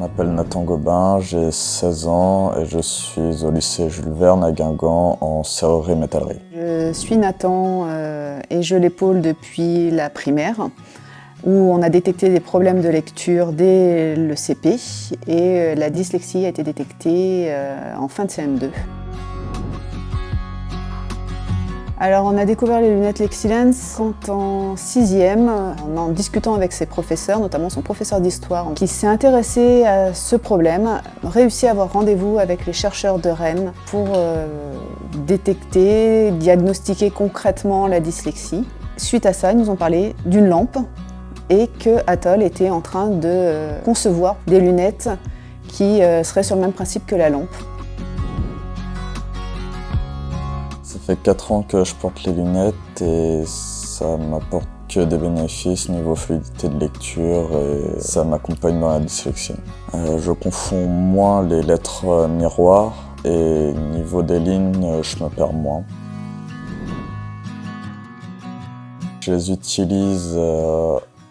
m'appelle Nathan Gobin, j'ai 16 ans et je suis au lycée Jules Verne à Guingamp en serrurerie métallerie. Je suis Nathan et je l'épaule depuis la primaire où on a détecté des problèmes de lecture dès le CP et la dyslexie a été détectée en fin de CM2. Alors on a découvert les lunettes Lexilens en 6e, en discutant avec ses professeurs, notamment son professeur d'histoire, qui s'est intéressé à ce problème, réussi à avoir rendez-vous avec les chercheurs de Rennes pour détecter, diagnostiquer concrètement la dyslexie. Suite à ça, ils nous ont parlé d'une lampe et que Atoll était en train de concevoir des lunettes qui seraient sur le même principe que la lampe. Ça fait 4 ans que je porte les lunettes et ça m'apporte que des bénéfices niveau fluidité de lecture et ça m'accompagne dans la dyslexie. Je confonds moins les lettres miroirs et niveau des lignes, je me perds moins. Je les utilise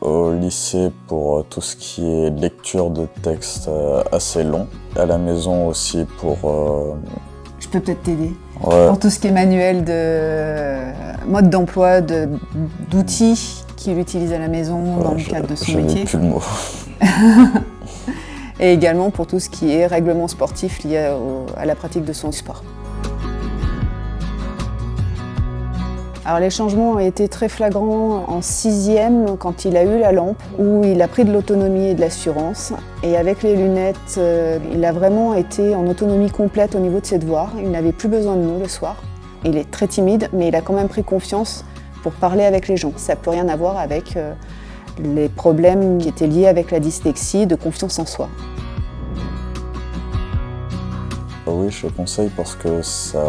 au lycée pour tout ce qui est lecture de textes assez longs. À la maison aussi pour... Je peux peut-être t'aider. Ouais. Pour tout ce qui est manuel de mode d'emploi, d'outils qu'il utilise à la maison dans le cadre de son métier. Plus le mot. Et également pour tout ce qui est règlement sportif lié à la pratique de son sport. Alors les changements ont été très flagrants en 6e quand il a eu la lampe, où il a pris de l'autonomie et de l'assurance. Et avec les lunettes, il a vraiment été en autonomie complète au niveau de ses devoirs. Il n'avait plus besoin de nous le soir. Il est très timide, mais il a quand même pris confiance pour parler avec les gens. Ça n'a plus rien à voir avec les problèmes qui étaient liés avec la dyslexie, de confiance en soi. Oui, je le conseille parce que ça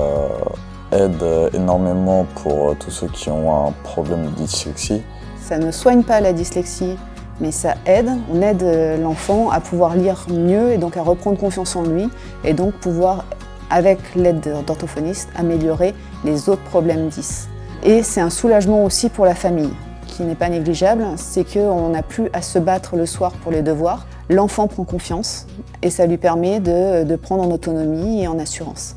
aide énormément pour tous ceux qui ont un problème de dyslexie. Ça ne soigne pas la dyslexie, mais ça aide. On aide l'enfant à pouvoir lire mieux et donc à reprendre confiance en lui et donc pouvoir, avec l'aide d'orthophonistes, améliorer les autres problèmes dys. Et c'est un soulagement aussi pour la famille, qui n'est pas négligeable, c'est qu'on n'a plus à se battre le soir pour les devoirs. L'enfant prend confiance et ça lui permet de prendre en autonomie et en assurance.